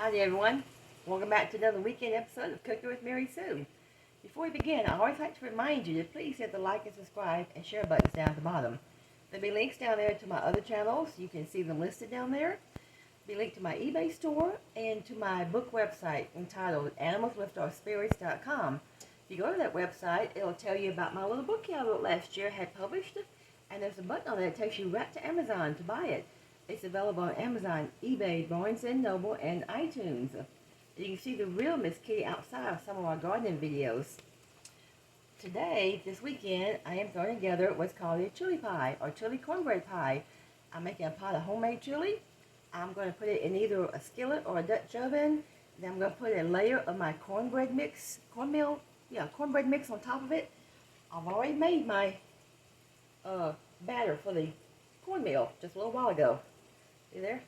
Howdy everyone. Welcome back to another weekend episode of Cooking with Mary Sue. Before we begin, I always like to remind you to please hit the like and subscribe and share buttons down at the bottom. There'll be links down there to my other channels. You can see them listed down there. There'll be linked to my eBay store and to my book website entitled animalswithourspirits.com. If you go to that website, it'll tell you about my little book I wrote last year, had published, and there's a button on there that takes you right to Amazon to buy it. It's available on Amazon, eBay, Barnes & Noble, and iTunes. You can see the real Miss Kitty outside of some of our gardening videos. Today, this weekend, I am throwing together what's called a chili pie, or chili cornbread pie. I'm making a pot of homemade chili. I'm going to put it in either a skillet or a Dutch oven. Then I'm going to put a layer of my cornbread mix, cornbread mix on top of it. I've already made my batter for the cornmeal just a little while ago. See there?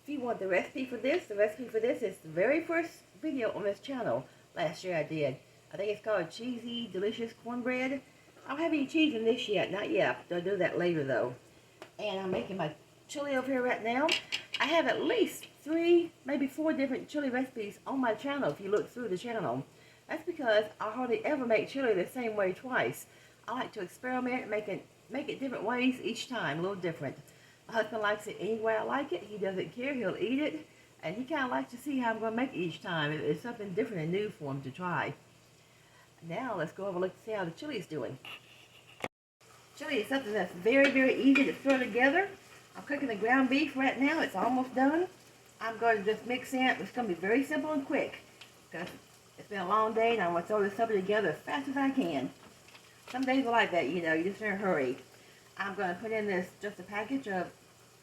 If you want the recipe for this is the very first video on this channel last year I did. I think it's called Cheesy Delicious Cornbread. I don't have any cheese in this yet, not yet. I'll do that later though. And I'm making my chili over here right now. I have at least 3, maybe 4 different chili recipes on my channel if you look through the channel. That's because I hardly ever make chili the same way twice. I like to experiment and make it different ways each time, a little different. My husband likes it any way I like it. He doesn't care. He'll eat it. And he kind of likes to see how I'm going to make it each time. It's something different and new for him to try. Now let's go over and look to see how the chili is doing. Chili is something that's very, very easy to throw together. I'm cooking the ground beef right now. It's almost done. I'm going to just mix in. It's going to be very simple and quick because it's been a long day and I want to throw this stuff together as fast as I can. Some days are like that, you know, you're just in a hurry. I'm going to put in just a package of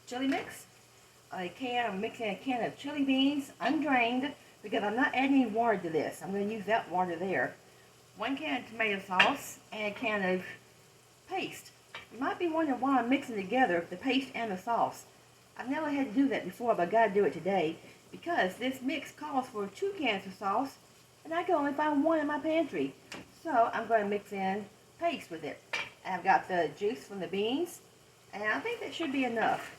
chili mix. I'm mixing a can of chili beans, undrained, because I'm not adding any water to this. I'm going to use that water there. 1 can of tomato sauce and a can of paste. You might be wondering why I'm mixing together the paste and the sauce. I've never had to do that before, but I've got to do it today because this mix calls for 2 cans of sauce, and I can only find 1 in my pantry. So I'm going to mix in paste with it. And I've got the juice from the beans, and I think that should be enough.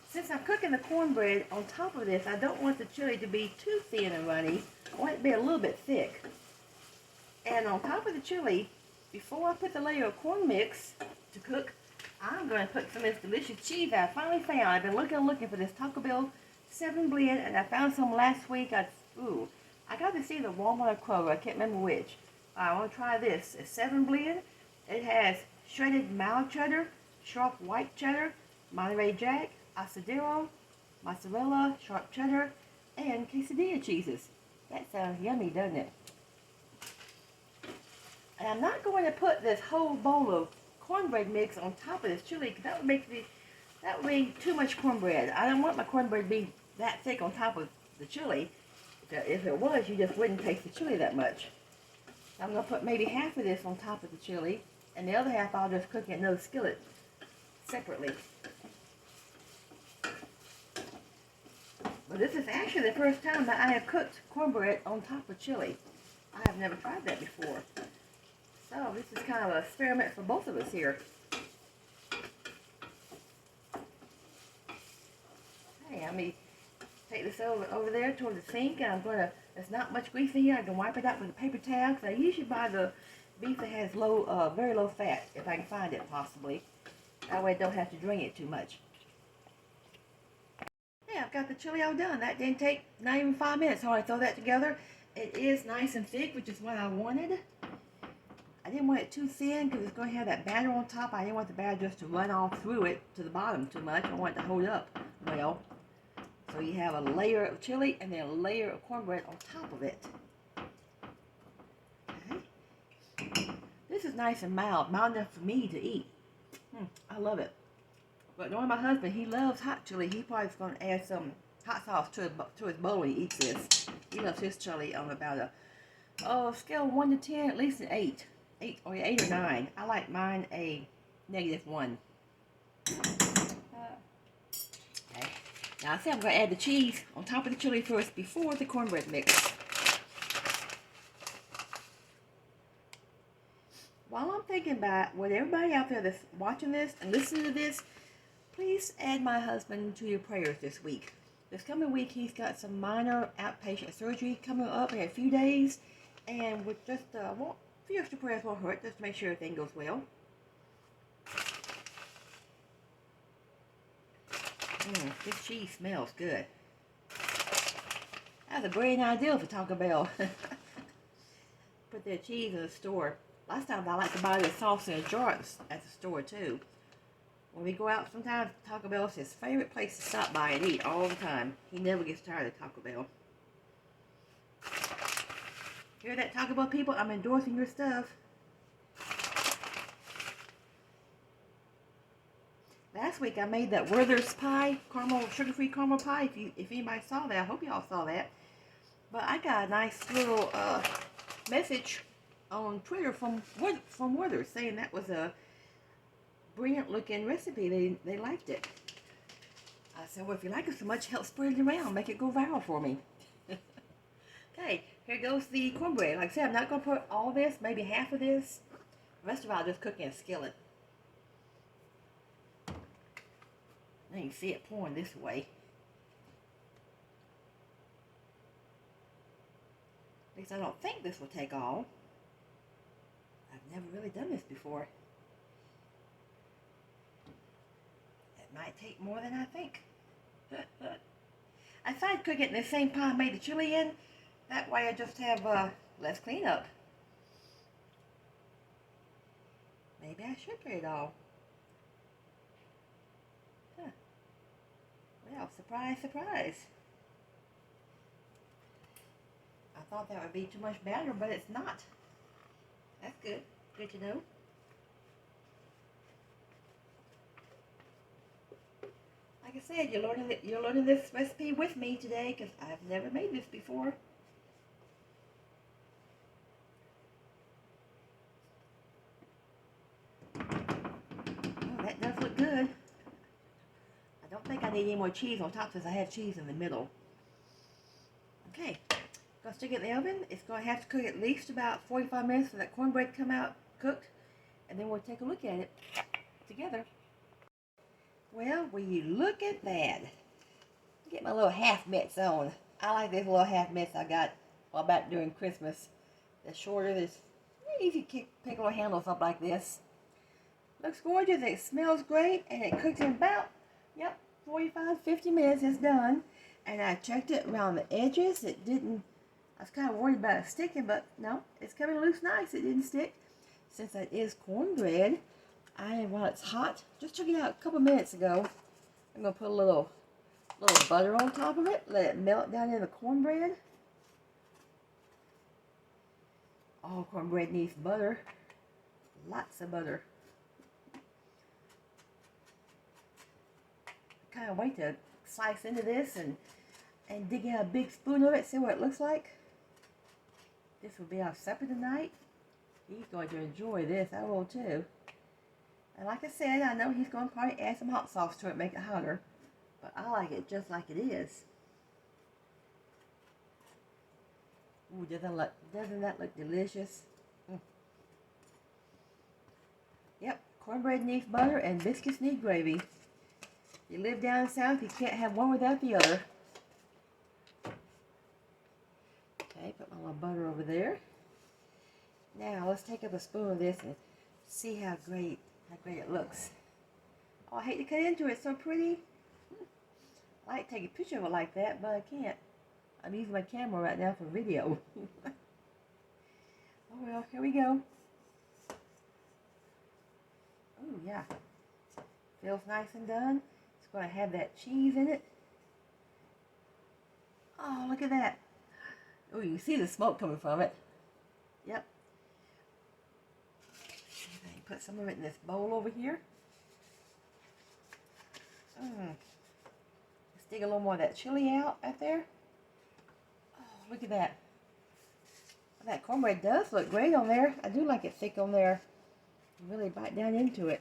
Since I'm cooking the cornbread on top of this, I don't want the chili to be too thin and runny. I want it to be a little bit thick. And on top of the chili, before I put the layer of corn mix to cook, I'm going to put some of this delicious cheese that I finally found. I've been looking for this Taco Bell 7 blend, and I found some last week. I got to see the Walmart or Kroger. I can't remember which. I want to try this. It's 7 blend. It has shredded mild cheddar, sharp white cheddar, Monterey Jack, Asadero, mozzarella, sharp cheddar, and quesadilla cheeses. That sounds yummy, doesn't it? And I'm not going to put this whole bowl of cornbread mix on top of this chili because that would be too much cornbread. I don't want my cornbread to be that thick on top of the chili. If it was, you just wouldn't taste the chili that much. I'm going to put maybe half of this on top of the chili, and the other half I'll just cook in another skillet separately. But this is actually the first time that I have cooked cornbread on top of chili. I have never tried that before. So this is kind of an experiment for both of us here. Hey, let me take this over there toward the sink, and there's not much grease in here. I can wipe it out with a paper towel, because I usually buy the beef that has very low fat, if I can find it possibly. That way I don't have to drain it too much. Yeah, I've got the chili all done. That didn't take not even 5 minutes. So I throw that together. It is nice and thick, which is what I wanted. I didn't want it too thin because it's going to have that batter on top. I didn't want the batter just to run all through it to the bottom too much. I want it to hold up well. So you have a layer of chili and then a layer of cornbread on top of it. Okay. This is nice and mild enough for me to eat. I love it. But knowing my husband, he loves hot chili. He probably is going to add some hot sauce to his bowl when he eats this. He loves his chili on about a scale of 1 to 10, at least an 8. 8 or 9. I like mine a -1. Okay. Now I say I'm going to add the cheese on top of the chili first before the cornbread mix. While I'm thinking about what everybody out there that's watching this and listening to this, please add my husband to your prayers this week. This coming week, he's got some minor outpatient surgery coming up in a few days. And with just a few extra prayers won't hurt, just to make sure everything goes well. This cheese smells good. That's a great idea for Taco Bell. Put their cheese in the store. Last time I like to buy the sauce in a jar at the store too. When we go out sometimes, Taco Bell is his favorite place to stop by and eat all the time. He never gets tired of Taco Bell. Hear that, Taco Bell people? I'm endorsing your stuff. Last week I made that Werther's pie, sugar-free caramel pie. If anybody saw that, I hope y'all saw that. But I got a nice little message on Twitter from Werther's saying that was a brilliant looking recipe. They liked it. I said, well, if you like it so much, help spread it around, make it go viral for me. Okay, here goes the cornbread. Like I said, I'm not going to put all this, maybe half of this. The rest of it I'll just cook in a skillet. Now you can see it pouring this way. At least I don't think this will take all. I've never really done this before. It might take more than I think. I tried cooking it in the same pot I made the chili in. That way I just have less cleanup. Maybe I should put it all. Huh. Well, surprise, surprise. I thought that would be too much batter, but it's not. That's good. Good to know. Like I said, you're learning this recipe with me today because I've never made this before. Oh, that does look good. I don't think I need any more cheese on top since I have cheese in the middle. Okay, gonna stick it in the oven. It's gonna have to cook at least about 45 minutes for that cornbread to come out cooked, and then we'll take a look at it together. Well, will you look at that? Get my little half mitts on. I like this little half mitts I got back during Christmas. They're shorter, there's easy to pick little handles up like this. Looks gorgeous, it smells great, and it cooks in about, 45-50 minutes. It's done. And I checked it around the edges. It didn't, I was kind of worried about it sticking, but no, it's coming loose nice. It didn't stick. Since that is cornbread, while it's hot, just took it out a couple minutes ago. I'm going to put a little butter on top of it. Let it melt down in the cornbread. All cornbread needs butter. Lots of butter. I kind of wait to slice into this and dig out a big spoon of it, see what it looks like. This will be our supper tonight. He's going to enjoy this. I will too. And like I said, I know he's going to probably add some hot sauce to it, make it hotter. But I like it just like it is. Ooh, doesn't that look delicious? Yep, cornbread needs butter and biscuits need gravy. You live down south, you can't have one without the other. Okay, put my little butter over there. Now let's take up a spoon of this and see how great it looks. Oh, I hate to cut into it, it's so pretty. I like to take a picture of it like that, but I can't. I'm using my camera right now for video. Oh well, here we go. Oh yeah, feels nice and done. It's going to have that cheese in it. Oh, look at that. Oh, you can see the smoke coming from it. Yep. Put some of it in this bowl over here. Let's dig a little more of that chili out there. Oh, look at that. That cornbread does look great on there. I do like it thick on there. Really bite down into it.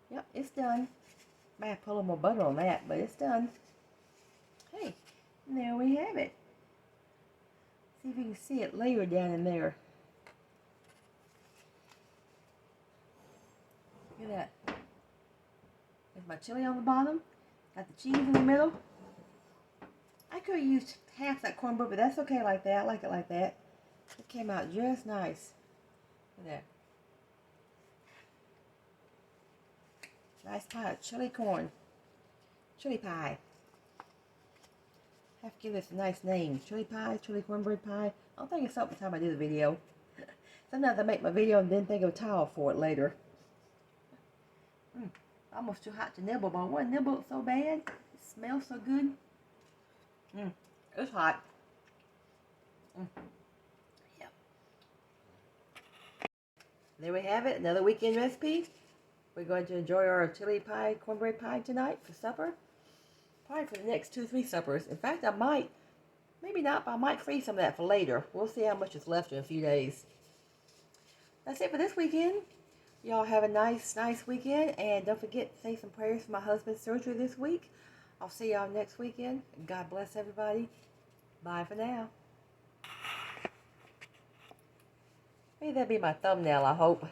Yep, it's done. Might have to put a little more butter on that, but it's done. Hey, and there we have it. See if you can see it layered down in there. Look at that. There's my chili on the bottom. Got the cheese in the middle. could have used half that cornbread, but that's okay like that. I like it like that. It came out just nice. Look at that. Nice pie, chili corn. Chili pie. Have to give this a nice name. Chili pie, chili cornbread pie. I'll think of something time I do the video. Sometimes I make my video and then think of a title for it later. Almost too hot to nibble, but I wouldn't nibble it so bad. It smells so good. It's hot. Yep. There we have it, another weekend recipe. We're going to enjoy our chili pie, cornbread pie tonight for supper. Probably for the next 2 or 3 suppers. In fact, I might, maybe not, but I might freeze some of that for later. We'll see how much is left in a few days. That's it for this weekend. Y'all have a nice weekend. And don't forget to say some prayers for my husband's surgery this week. I'll see y'all next weekend. God bless everybody. Bye for now. Maybe that'll be my thumbnail, I hope.